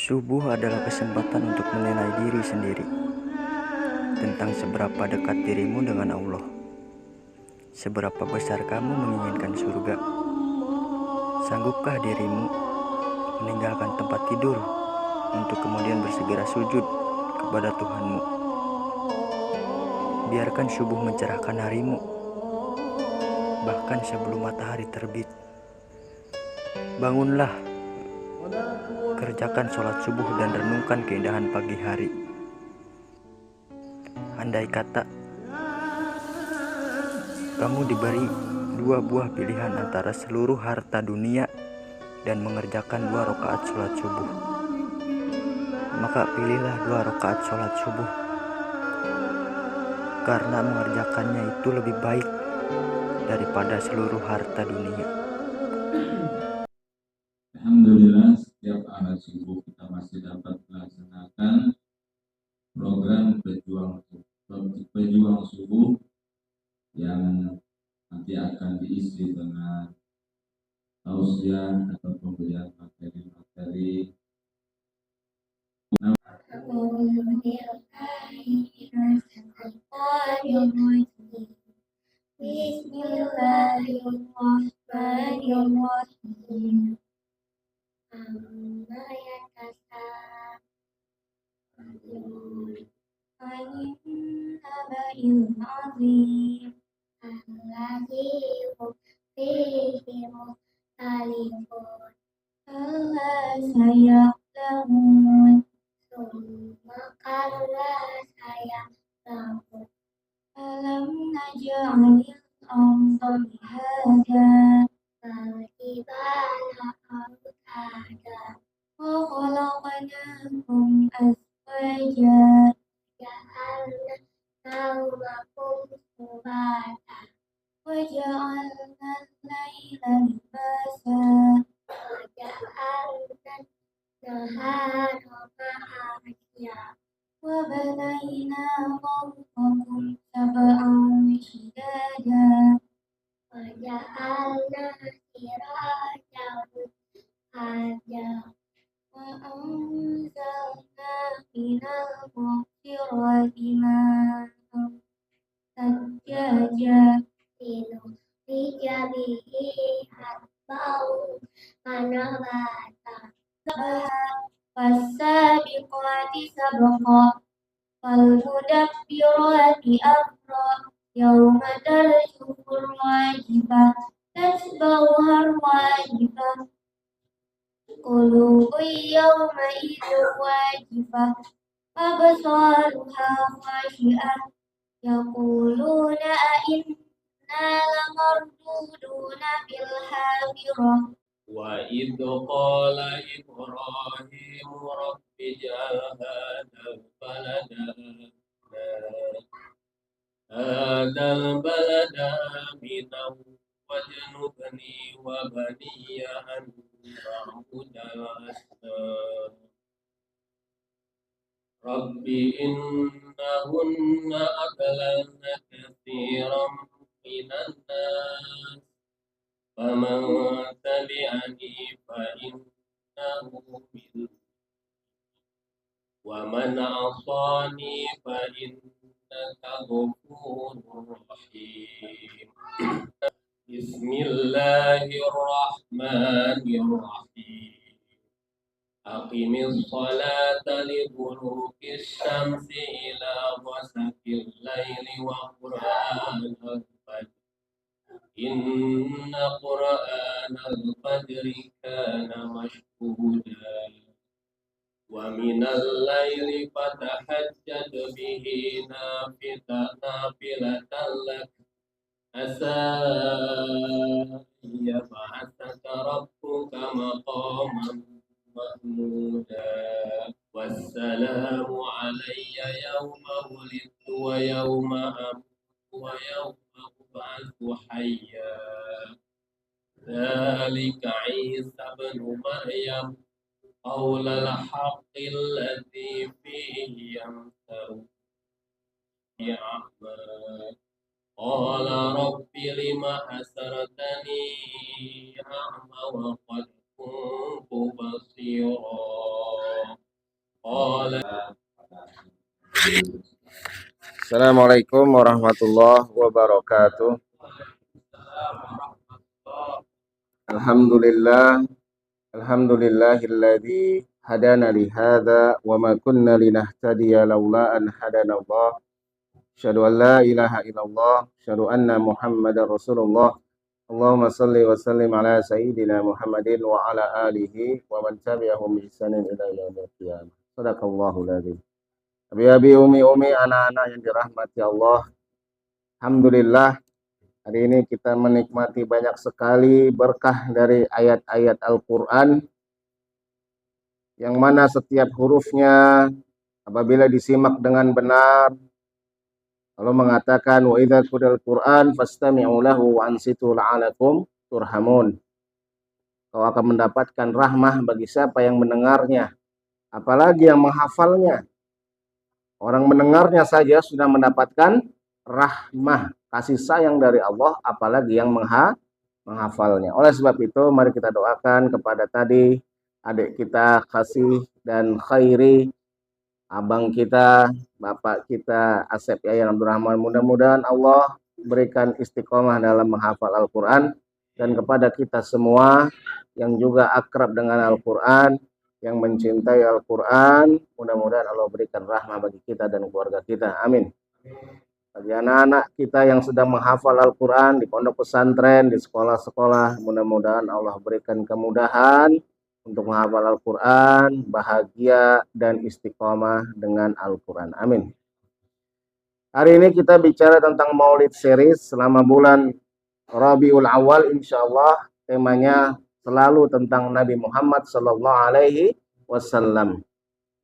Subuh adalah kesempatan untuk menilai diri sendiri tentang seberapa dekat dirimu dengan Allah. Seberapa besar kamu menginginkan surga? Sanggupkah dirimu meninggalkan tempat tidur untuk kemudian bersegera sujud kepada Tuhanmu? Biarkan subuh mencerahkan harimu, bahkan sebelum matahari terbit. Bangunlah, kerjakan sholat subuh dan renungkan keindahan pagi hari. Andai kata kamu diberi dua buah pilihan antara seluruh harta dunia dan mengerjakan 2 rakaat sholat subuh, maka pilihlah 2 rakaat sholat subuh, karena mengerjakannya itu lebih baik daripada seluruh harta dunia. Alhamdulillah, setiap ahad subuh kita masih dapat melaksanakan program pejuang subuh yang nanti akan diisi dengan tausiah atau pemberian materi-materi. Bismillahirrahmanirrahim. Amma yatasaalun 'anil naba'il 'azim alladzi hum fihi mukhtalifun. Kalla saya'lamun tsumma kalla saya'lamun. Alam naj'alil arda mihada wal jibala awtada wa khalaqnakum azwaja ja'alna nawmakum subata wa ja'alna al-laila libasa wa ja'alna an-nahara ma'asya wa banayna fawqakum sab'an shidada wa ja'alna sirajan wahaja wa anzalna minal mu'sirati ma'an sajjaja linukhrija bihi habban wa nabatan fassabiqati sabqa falmudabbirati amra yawma tarjufur wajibah tatba'uhar wajibah qulubun yawma idzin wajibah absaruha khashi'ah yaquluna a'inna lamarduduna fil hafirah. Wa idh qala Ibrahim rabbi ij'al hadzal balada aminan wajnubni wa baniya an na'budal asnam. Rabbi innahunna adlalna katsiran minan nas faman tabi'ani fa innahu minni wa man 'asani fa innaka ghafurur rahim. Bismillahirrahmanirrahim. Aqimis salata liduluki syamsi ila ghasaqil laili wa qur'anal fajr. Inna qur'anal fajri kana mashhuda. Wa minal laili fatahajjad bihi nafilatan lak asa yab'atsaka rabbuka maqaman mahmuda. Wassalamu alayya yawma wulidtu wa yawma amutu wa yawma ub'atsu hayya. Dzalika Isa ibnu Maryam qaulal haqqil ladzi fihi yamtarun. Qala rabbi lima hasartani a'ma wa qad كنت بصيرا قال Assalamualaikum warahmatullahi wabarakatuh. Alhamdulillah, alhamdulillahilladzi hadana li hadza wa ma kunna linahtadiya laula an hadana Allah. Asyhadu an la ilaha illallah, asyhadu anna Muhammadar Rasulullah. Allahumma shalli wa sallim ala sayyidina Muhammadin wa ala alihi wa man tabi'ahum bi ihsanin ila yaumil qiyamah. Shadaqallahul adzim. Abi umi anak-anak yang dirahmati Allah. Alhamdulillah, hari ini kita menikmati banyak sekali berkah dari ayat-ayat Al-Quran, yang mana setiap hurufnya apabila disimak dengan benar, Allah mengatakan wa idza qura'al Qur'an fastami'u lahu wa ansitu la'alakum turhamun. Kau akan mendapatkan rahmah bagi siapa yang mendengarnya, apalagi yang menghafalnya. Orang mendengarnya saja sudah mendapatkan rahmah, kasih sayang dari Allah, apalagi yang menghafalnya. Oleh sebab itu, mari kita doakan kepada tadi adik kita Kasih dan Khairi, abang kita, bapak kita Asep Yayan Abdurrahman. Mudah-mudahan Allah berikan istiqomah dalam menghafal Al-Quran, dan kepada kita semua yang juga akrab dengan Al-Quran, yang mencintai Al-Quran, mudah-mudahan Allah berikan rahmah bagi kita dan keluarga kita. Amin. Bagi anak-anak kita yang sedang menghafal Al-Quran di pondok pesantren, di sekolah-sekolah, mudah-mudahan Allah berikan kemudahan untuk menghafal Al-Quran, bahagia dan istiqomah dengan Al-Quran. Amin. Hari ini kita bicara tentang Maulid series selama bulan Rabiul Awal, insyaallah temanya selalu tentang Nabi Muhammad Sallallahu Alaihi Wasallam.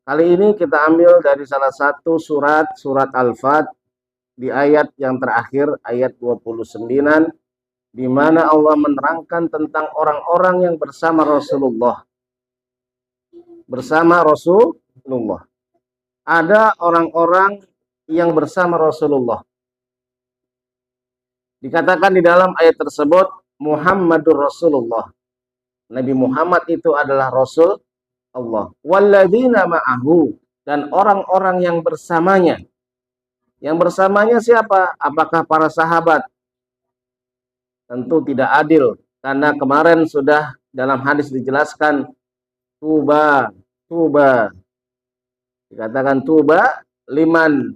Kali ini kita ambil dari salah satu surat Al-Fat di ayat yang terakhir, ayat 29, di mana Allah menerangkan tentang orang-orang yang bersama Rasulullah. Bersama Rasulullah. Ada orang-orang yang bersama Rasulullah. Dikatakan di dalam ayat tersebut Muhammadur Rasulullah. Nabi Muhammad itu adalah Rasul Allah. Walladzina ma'ahu, dan orang-orang yang bersamanya. Yang bersamanya siapa? Apakah para sahabat? Tentu tidak adil, karena kemarin sudah dalam hadis dijelaskan tuba. Dikatakan tuba liman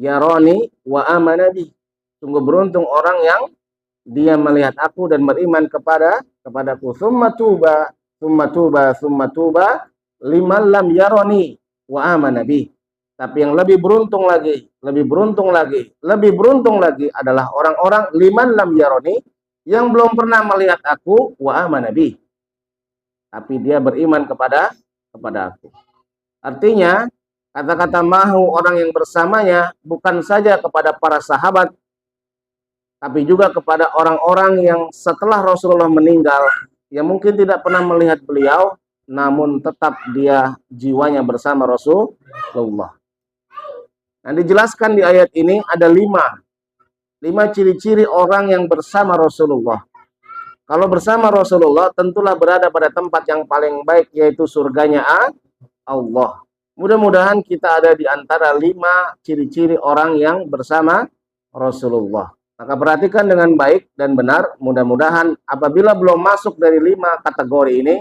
yaroni wa amanabi. Sungguh beruntung orang yang dia melihat aku dan beriman kepadaku. Summa tuba liman lam yaroni wa amanabi. Tapi yang lebih beruntung lagi adalah orang-orang liman lam yaroni, yang belum pernah melihat aku wa amanabi, tapi dia beriman kepada aku. Artinya kata-kata mahu orang yang bersamanya bukan saja kepada para sahabat, tapi juga kepada orang-orang yang setelah Rasulullah meninggal, yang mungkin tidak pernah melihat beliau, namun tetap dia jiwanya bersama Rasulullah. Nah, dijelaskan di ayat ini ada lima ciri-ciri orang yang bersama Rasulullah. Kalau bersama Rasulullah, tentulah berada pada tempat yang paling baik, yaitu surganya Allah. Mudah-mudahan kita ada di antara 5 ciri-ciri orang yang bersama Rasulullah. Maka perhatikan dengan baik dan benar. Mudah-mudahan apabila belum masuk dari 5 kategori ini,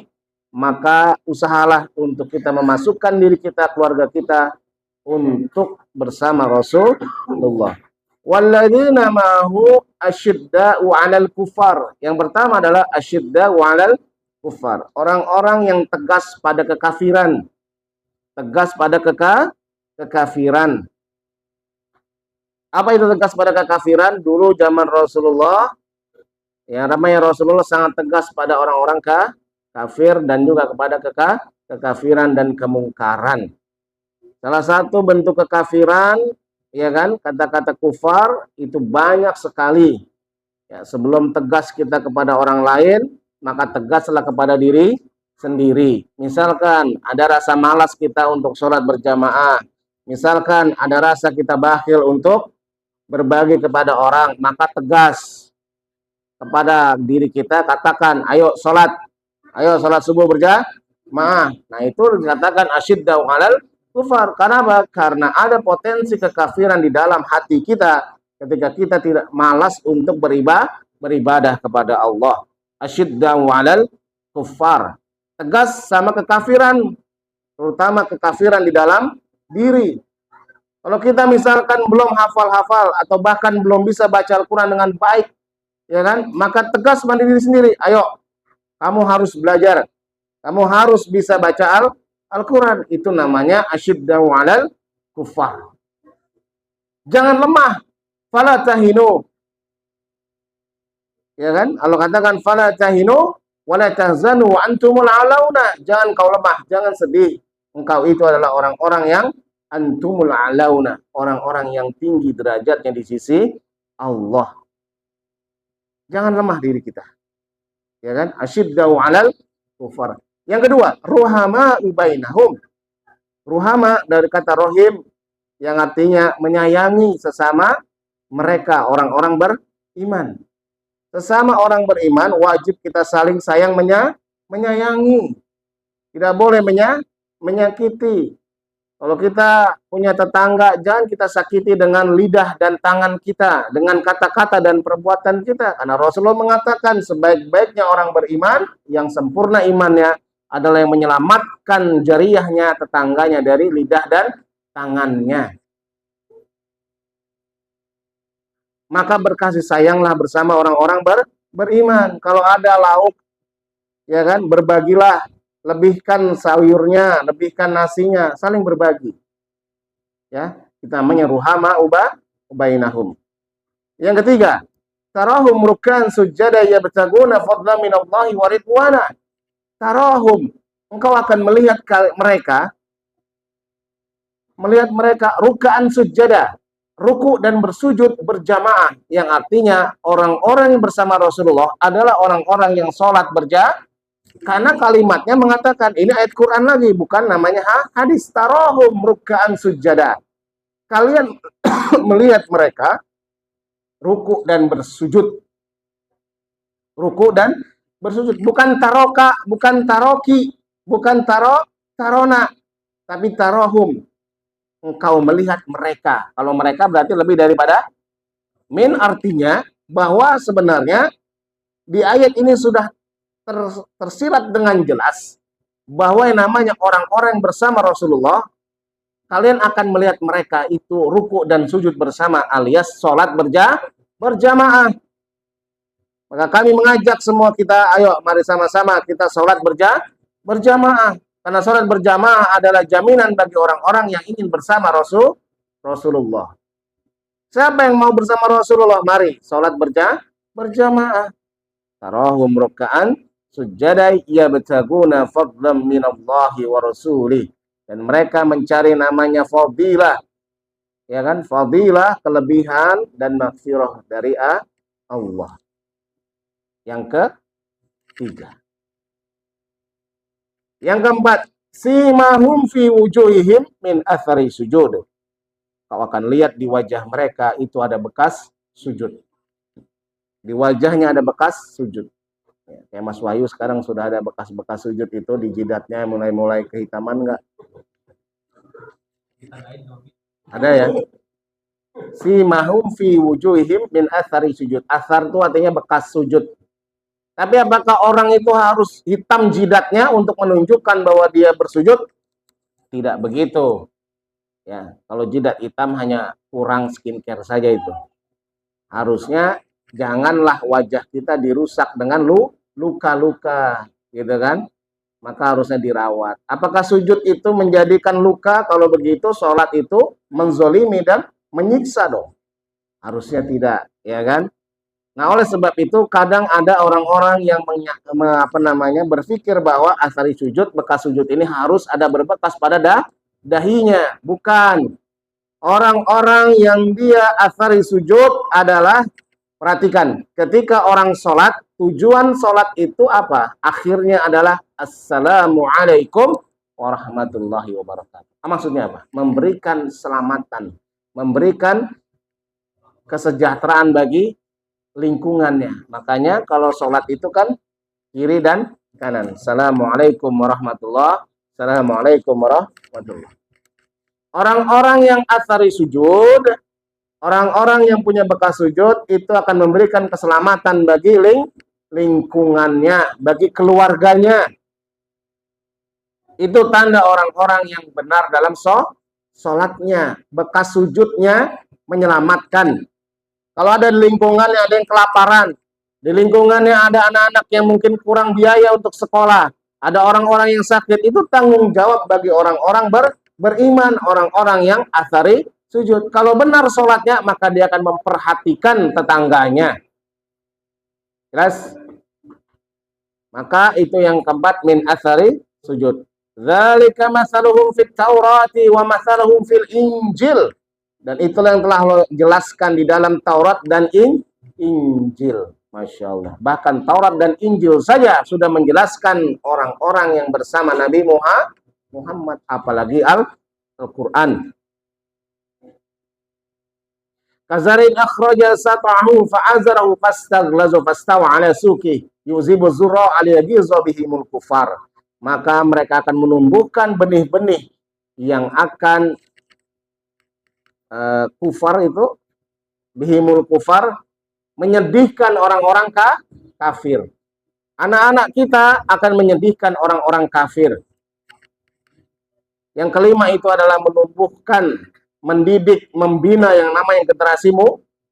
maka usahalah untuk kita memasukkan diri kita, keluarga kita, untuk bersama Rasulullah. Walladzina ma'ahu asyidda'u 'alal kufar. Yang pertama adalah asyidda'u 'alal kufar. Orang-orang yang tegas pada kekafiran. Tegas pada kekafiran. Apa itu tegas pada kekafiran? Dulu zaman Rasulullah, ya, namanya Rasulullah sangat tegas pada orang-orang kafir dan juga kepada kekafiran dan kemungkaran. Salah satu bentuk kekafiran, ya kan, kata-kata kufar itu banyak sekali. Ya, sebelum tegas kita kepada orang lain, maka tegaslah kepada diri sendiri. Misalkan ada rasa malas kita untuk sholat berjamaah. Misalkan ada rasa kita bakhil untuk berbagi kepada orang, maka tegas kepada diri kita, katakan, ayo sholat. Ayo sholat subuh berjamaah. Nah itu dikatakan asyiddau alal kufar. Karena apa? Karena ada potensi kekafiran di dalam hati kita ketika kita tidak malas untuk beribadah kepada Allah. Asyiddau alal kufar. Tegas sama kekafiran, terutama kekafiran di dalam diri. Kalau kita misalkan belum hafal-hafal atau bahkan belum bisa baca Al-Quran dengan baik, ya kan? Maka tegas pada diri sendiri. Ayo, kamu harus belajar. Kamu harus bisa baca Al-Quran. Itu namanya asyiddau alal kufar. Jangan lemah. Fala tahinu. Ya kan? Allah katakan fala tahinu wala tahzanu wa antumul alauna. Jangan kau lemah, jangan sedih. Engkau itu adalah orang-orang yang antumul alauna, orang-orang yang tinggi derajatnya di sisi Allah. Jangan lemah diri kita. Ya kan? Asyiddau alal kufar. Yang kedua, ruhama bainahum. Ruhama dari kata rohim yang artinya menyayangi sesama mereka, orang-orang beriman. Sesama orang beriman wajib kita saling sayang menyayangi. Tidak boleh menyakiti. Kalau kita punya tetangga, jangan kita sakiti dengan lidah dan tangan kita, dengan kata-kata dan perbuatan kita. Karena Rasulullah mengatakan sebaik-baiknya orang beriman, yang sempurna imannya adalah yang menyelamatkan jariyahnya, tetangganya dari lidah dan tangannya. Maka berkasih sayanglah bersama orang-orang beriman. Kalau ada lauk, ya kan, berbagilah. Lebihkan sayurnya, lebihkan nasinya, saling berbagi. Ya, kita namanya ruhama bainahum. Yang ketiga, tarahum ruk'an sujada yabtaguna fadlan minallahi wa ridwana. Tarahum, engkau akan melihat mereka ruk'an sujada, ruku dan bersujud berjamaah, yang artinya orang-orang yang bersama Rasulullah adalah orang-orang yang sholat berjamaah. Karena kalimatnya mengatakan, ini ayat Quran lagi, bukan namanya hadis. Tarahum ruk'an sujada. Kalian melihat mereka ruku dan bersujud. Ruku dan bersujud. Bukan taroka, bukan taroki, bukan tarona. Tapi tarahum. Engkau melihat mereka. Kalau mereka berarti lebih daripada min, artinya bahwa sebenarnya di ayat ini sudah tersirat dengan jelas bahwa yang namanya orang-orang bersama Rasulullah, kalian akan melihat mereka itu ruku dan sujud bersama, alias sholat berjamaah. Maka kami mengajak semua kita, ayo mari sama-sama kita sholat berjamaah. Karena sholat berjamaah adalah jaminan bagi orang-orang yang ingin bersama Rasulullah. Siapa yang mau bersama Rasulullah? Mari sholat berjamaah. Tarahum ruk'an sujada yabtaguna fadlan minallahi wa rasulih. Dan mereka mencari namanya fadilah. Ya kan? Fadilah, kelebihan dan maghfirah dari Allah. Yang ketiga. Yang keempat, simahum fi wujuhihim min athari sujud. Kau akan lihat di wajah mereka itu ada bekas sujud. Di wajahnya ada bekas sujud. Ya, kayak Mas Wahyu sekarang sudah ada bekas-bekas sujud itu di jidatnya mulai kehitaman enggak? Ada ya? Simahum fi wujuhihim min athari sujud. Athar itu artinya bekas sujud. Tapi apakah orang itu harus hitam jidatnya untuk menunjukkan bahwa dia bersujud? Tidak begitu. Ya, kalau jidat hitam hanya kurang skincare saja itu. Harusnya janganlah wajah kita dirusak dengan luka-luka, gitu kan? Maka harusnya dirawat. Apakah sujud itu menjadikan luka? Kalau begitu, sholat itu menzolimi dan menyiksa dong. Harusnya tidak, ya kan? Nah, oleh sebab itu kadang ada orang-orang yang berpikir bahwa asari sujud, bekas sujud ini harus ada berbekas pada dahinya. Bukan. Orang-orang yang dia asari sujud adalah, perhatikan, ketika orang sholat, tujuan sholat itu apa? Akhirnya adalah Assalamualaikum warahmatullahi wabarakatuh. Maksudnya apa? Memberikan keselamatan, memberikan kesejahteraan bagi lingkungannya. Makanya kalau sholat itu kan kiri dan kanan. Assalamualaikum warahmatullahi. Assalamualaikum warahmatullahi. Orang-orang yang athari sujud, orang-orang yang punya bekas sujud itu akan memberikan keselamatan bagi lingkungannya, bagi keluarganya. Itu tanda orang-orang yang benar dalam sholatnya. Bekas sujudnya menyelamatkan. Kalau ada di lingkungannya ada yang kelaparan, di lingkungannya ada anak-anak yang mungkin kurang biaya untuk sekolah, ada orang-orang yang sakit, itu tanggung jawab bagi orang-orang beriman, orang-orang yang athari sujud. Kalau benar sholatnya, maka dia akan memperhatikan tetangganya. Jelas? Maka itu yang keempat, min athari sujud. Dzalika masaluhum fit Taurati wa masaluhum fil Injil. Dan itulah yang telah Allah jelaskan di dalam Taurat dan Injil. Masya Allah. Bahkan Taurat dan Injil saja sudah menjelaskan orang-orang yang bersama Nabi Muhammad. Apalagi Al-Quran. Kazarin akhraja sat'ahu fa'azarahu fastaghlazu fastawa ala suki yuzibu zurra aliyagizu bihimul kufar. Maka mereka akan menumbuhkan benih-benih yang akan kufar itu, bihimul kufar, menyedihkan orang-orang kafir. Anak-anak kita akan menyedihkan orang-orang kafir. Yang kelima itu adalah menumbuhkan, mendidik, membina yang namanya generasi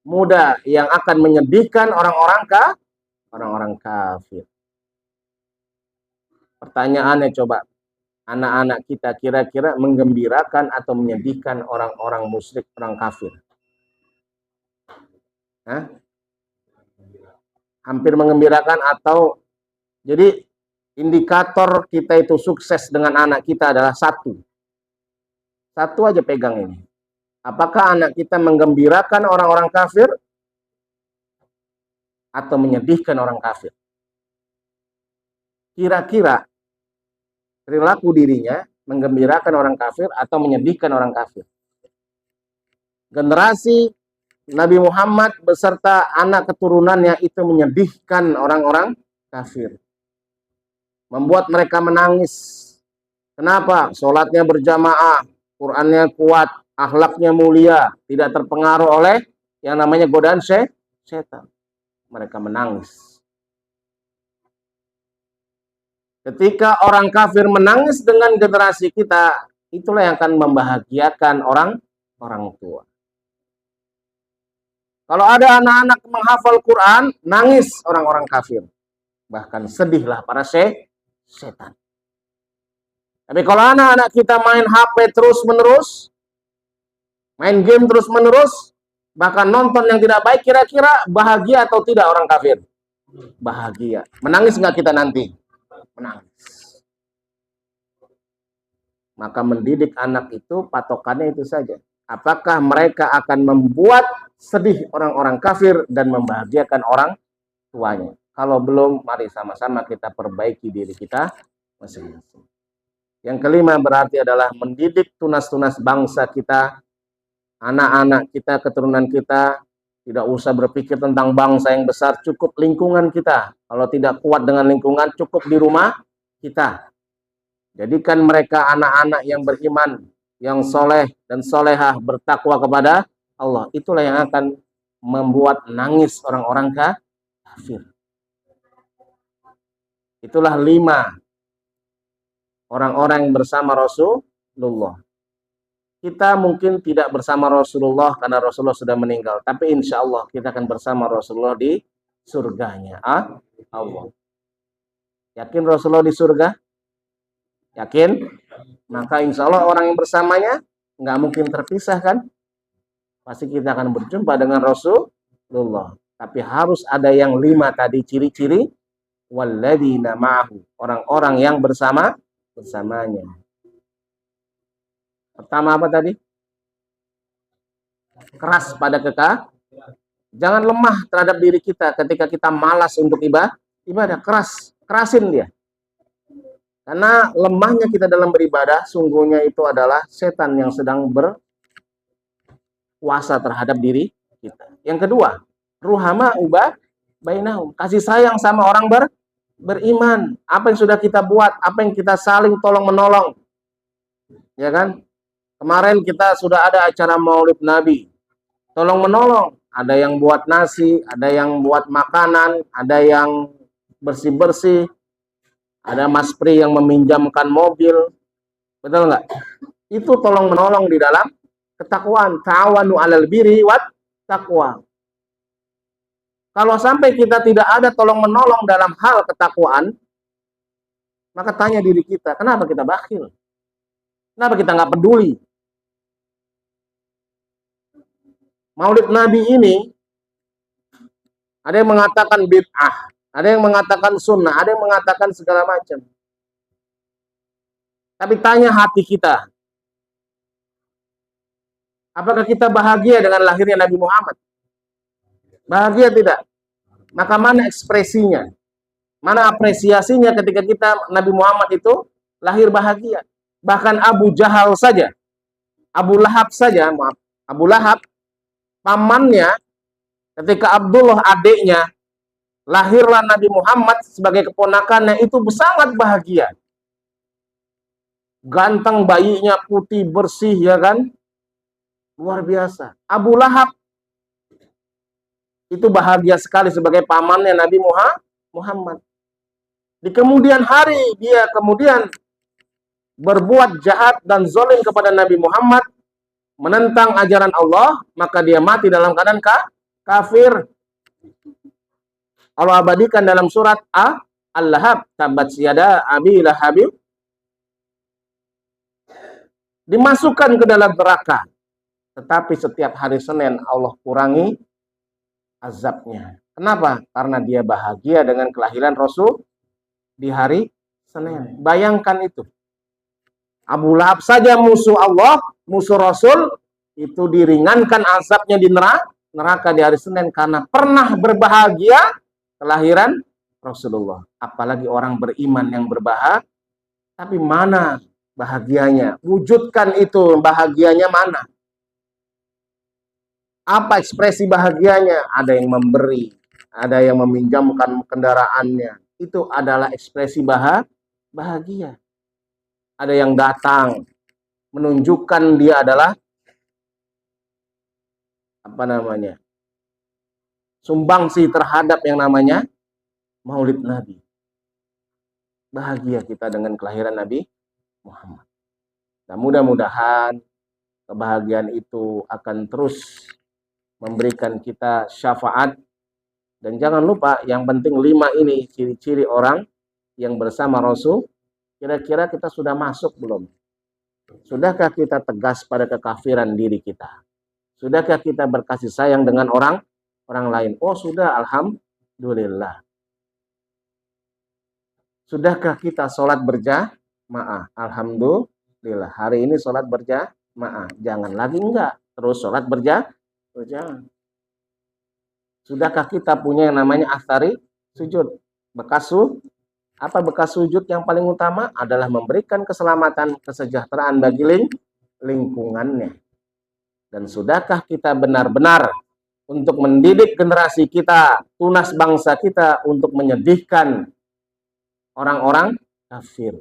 muda yang akan menyedihkan orang-orang kafir. Pertanyaannya coba, anak-anak kita kira-kira menggembirakan atau menyedihkan orang-orang musyrik, orang kafir? Hah? Hampir menggembirakan atau, jadi indikator kita itu sukses dengan anak kita adalah satu aja pegang ini. Apakah anak kita menggembirakan orang-orang kafir atau menyedihkan orang kafir? Kira-kira perilaku dirinya menggembirakan orang kafir atau menyedihkan orang kafir. Generasi Nabi Muhammad beserta anak keturunannya itu menyedihkan orang-orang kafir. Membuat mereka menangis. Kenapa? Sholatnya berjamaah, Qurannya kuat, akhlaknya mulia, tidak terpengaruh oleh yang namanya godaan setan. Mereka menangis. Ketika orang kafir menangis dengan generasi kita, itulah yang akan membahagiakan orang tua. Kalau ada anak-anak menghafal Quran, nangis orang-orang kafir. Bahkan sedihlah para setan. Tapi kalau anak-anak kita main HP terus-menerus, main game terus-menerus, bahkan nonton yang tidak baik, kira-kira bahagia atau tidak orang kafir? Bahagia. Menangis nggak kita nanti? Menangis. Maka mendidik anak itu patokannya itu saja. Apakah mereka akan membuat sedih orang-orang kafir dan membahagiakan orang tuanya? Kalau belum, mari sama-sama kita perbaiki diri kita masing-masing. Yang kelima berarti adalah mendidik tunas-tunas bangsa kita, anak-anak kita, keturunan kita. Tidak usah berpikir tentang bangsa yang besar, cukup lingkungan kita. Kalau tidak kuat dengan lingkungan, cukup di rumah kita. Jadikan mereka anak-anak yang beriman, yang soleh dan solehah, bertakwa kepada Allah. Itulah yang akan membuat nangis orang-orang kafir. Itulah 5 orang-orang yang bersama Rasulullah. Kita mungkin tidak bersama Rasulullah karena Rasulullah sudah meninggal. Tapi insya Allah kita akan bersama Rasulullah di surganya. Allah. Yakin Rasulullah di surga? Yakin? Maka insya Allah orang yang bersamanya nggak mungkin terpisah kan? Pasti kita akan berjumpa dengan Rasulullah. Tapi harus ada yang 5 tadi ciri-ciri. Walladzina ma'ahu. Orang-orang yang bersamanya. Pertama apa tadi? Keras pada Jangan lemah terhadap diri kita ketika kita malas untuk ibadah. Kerasin dia. Karena lemahnya kita dalam beribadah, sungguhnya itu adalah setan yang sedang berkuasa terhadap diri kita. Yang kedua, ruhama bainahum, kasih sayang sama orang beriman. Apa yang sudah kita buat, apa yang kita saling tolong menolong, ya kan? Kemarin kita sudah ada acara Maulid Nabi, tolong menolong. Ada yang buat nasi, ada yang buat makanan, ada yang bersih-bersih, ada Mas Pri yang meminjamkan mobil, betul nggak? Itu tolong menolong di dalam ketakwaan. Ta'awanu 'alal birri wat taqwa. Kalau sampai kita tidak ada tolong menolong dalam hal ketakwaan, maka tanya diri kita, kenapa kita bakhil? Kenapa kita nggak peduli? Maulid Nabi ini, ada yang mengatakan bid'ah, ada yang mengatakan sunnah, ada yang mengatakan segala macam. Tapi tanya hati kita, apakah kita bahagia dengan lahirnya Nabi Muhammad? Bahagia tidak? Maka mana ekspresinya? Mana apresiasinya ketika kita Nabi Muhammad itu lahir bahagia? Bahkan Abu Jahal saja, Abu Lahab saja, maaf, Abu Lahab, pamannya ketika Abdullah adiknya lahirlah Nabi Muhammad sebagai keponakannya, itu sangat bahagia. Ganteng bayinya, putih, bersih, ya kan? Luar biasa. Abu Lahab itu bahagia sekali sebagai pamannya Nabi Muhammad. Di kemudian hari dia kemudian berbuat jahat dan zalim kepada Nabi Muhammad, menentang ajaran Allah, maka dia mati dalam keadaan kafir. Allah abadikan dalam surat Al-Lahab, tabat siyada abi lahabib, dimasukkan ke dalam neraka. Tetapi setiap hari Senin Allah kurangi azabnya. Kenapa? Karena dia bahagia dengan kelahiran Rasul di hari Senin. Bayangkan itu. Abu Lahab saja musuh Allah, musuh Rasul, itu diringankan azabnya di neraka di hari Senin karena pernah berbahagia kelahiran Rasulullah. Apalagi orang beriman yang berbahagia. Tapi mana bahagianya? Wujudkan itu, bahagianya mana? Apa ekspresi bahagianya? Ada yang memberi, ada yang meminjamkan kendaraannya. Itu adalah ekspresi bahagia. Ada yang datang, menunjukkan dia adalah sumbangsi terhadap yang namanya Maulid Nabi. Bahagia kita dengan kelahiran Nabi Muhammad. Dan mudah-mudahan kebahagiaan itu akan terus memberikan kita syafaat. Dan jangan lupa, yang penting 5 ini ciri-ciri orang yang bersama Rasul. Kira-kira kita sudah masuk belum? Sudahkah kita tegas pada kekafiran diri kita? Sudahkah kita berkasih sayang dengan orang lain? Oh sudah, alhamdulillah. Sudahkah kita sholat berjamaah? Alhamdulillah. Hari ini sholat berjamaah. Jangan lagi enggak. Terus sholat berjamaah. Sudahkah kita punya yang namanya athari sujud? Bekas sujud yang paling utama adalah memberikan keselamatan, kesejahteraan bagi lingkungannya. Dan sudahkah kita benar-benar untuk mendidik generasi kita, tunas bangsa kita untuk menyedihkan orang-orang kafir?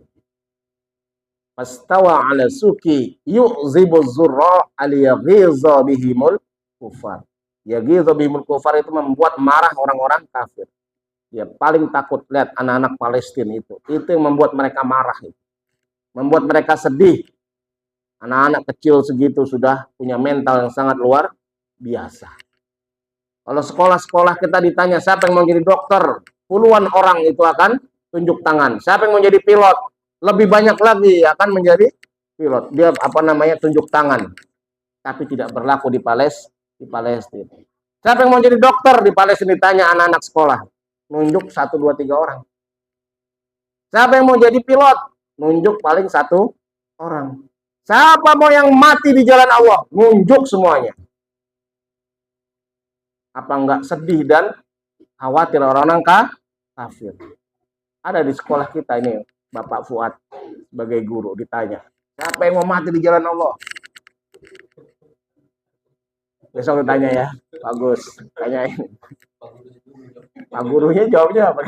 Fastawa ala suki yu'zibu zurra aliyaghiza bihimul kufar. Yaghiza bihimul kufar itu membuat marah orang-orang kafir. Ya paling takut lihat anak-anak Palestina itu yang membuat mereka marah, membuat mereka sedih. Anak-anak kecil segitu sudah punya mental yang sangat luar biasa. Kalau sekolah-sekolah kita ditanya siapa yang mau jadi dokter, puluhan orang itu akan tunjuk tangan. Siapa yang mau jadi pilot, lebih banyak lagi akan menjadi pilot. Dia tunjuk tangan. Tapi tidak berlaku di Palestina. Siapa yang mau jadi dokter di Palestina ditanya anak-anak sekolah, nunjuk 1, 2, 3 orang. Siapa yang mau jadi pilot? Nunjuk paling 1 orang. Siapa mau yang mati di jalan Allah? Nunjuk semuanya. Apa enggak sedih dan khawatir orang-orang kafir? Ada di sekolah kita ini, Bapak Fuad sebagai guru ditanya, siapa yang mau mati di jalan Allah? Besok ditanya ya, bagus. Tanyain. Pak gurunya jawabnya apa?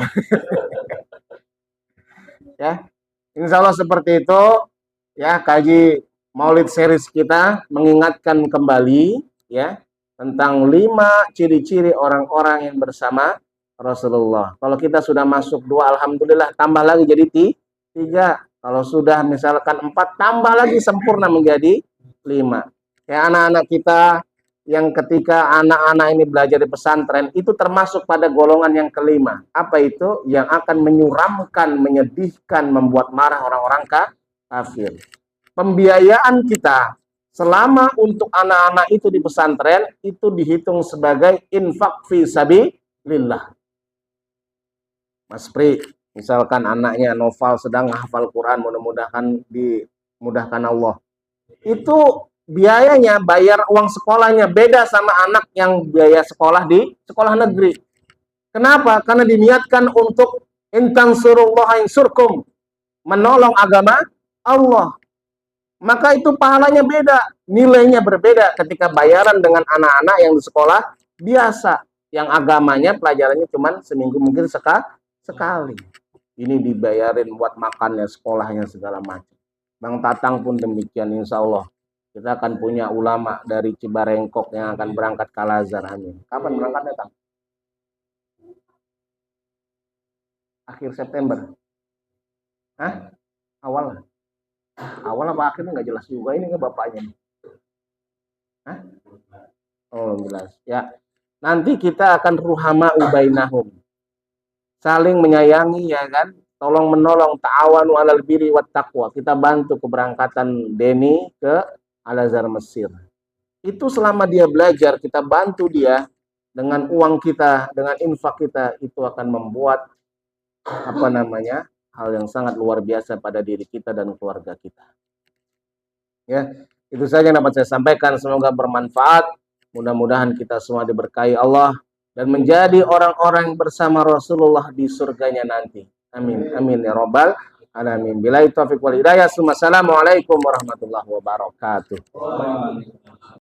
Ya, insya Allah seperti itu. Ya, kaji Maulid series kita mengingatkan kembali ya tentang 5 ciri-ciri orang-orang yang bersama Rasulullah. Kalau kita sudah masuk 2, alhamdulillah, tambah lagi jadi 3. Kalau sudah misalkan 4, tambah lagi sempurna menjadi 5. Ya, anak-anak kita yang ketika anak-anak ini belajar di pesantren itu termasuk pada golongan yang kelima. Apa itu? Yang akan menyuramkan, menyedihkan, membuat marah orang-orang kafir. Pembiayaan kita selama untuk anak-anak itu di pesantren itu dihitung sebagai infak fi sabilillah. Mas Pri, misalkan anaknya Noval sedang hafal Quran, mudah-mudahan dimudahkan Allah. Itu biayanya, bayar uang sekolahnya beda sama anak yang biaya sekolah di sekolah negeri. Kenapa? Karena diniatkan untuk intansurullaha yansurkum, menolong agama Allah. Maka itu pahalanya beda, nilainya berbeda ketika bayaran dengan anak-anak yang di sekolah biasa, yang agamanya pelajarannya cuma seminggu mungkin sekali. Ini dibayarin buat makannya, sekolahnya, segala macam. Bang Tatang pun demikian, insya Allah. Kita akan punya ulama dari Cibarengkok yang akan berangkat ke Al-Azhar, amin. Kapan berangkatnya, Tang? Akhir September. Hah? Awal apa akhirnya nggak jelas juga ini ke bapaknya. Hah? Oh, jelas. Ya. Nanti kita akan ruhama ubainahum. Saling menyayangi, ya kan? Tolong menolong, ta'awanu 'alal birri wat taqwa. Kita bantu keberangkatan Denny ke Al-Azhar Mesir. Itu selama dia belajar, kita bantu dia dengan uang kita, dengan infak kita, itu akan membuat hal yang sangat luar biasa pada diri kita dan keluarga kita. Ya, itu saja yang dapat saya sampaikan. Semoga bermanfaat. Mudah-mudahan kita semua diberkahi Allah dan menjadi orang-orang bersama Rasulullah di surganya nanti. Amin. Amin ya rabbal alamin. Billahi taufiq wal hidayah. Assalamualaikum warahmatullahi wabarakatuh.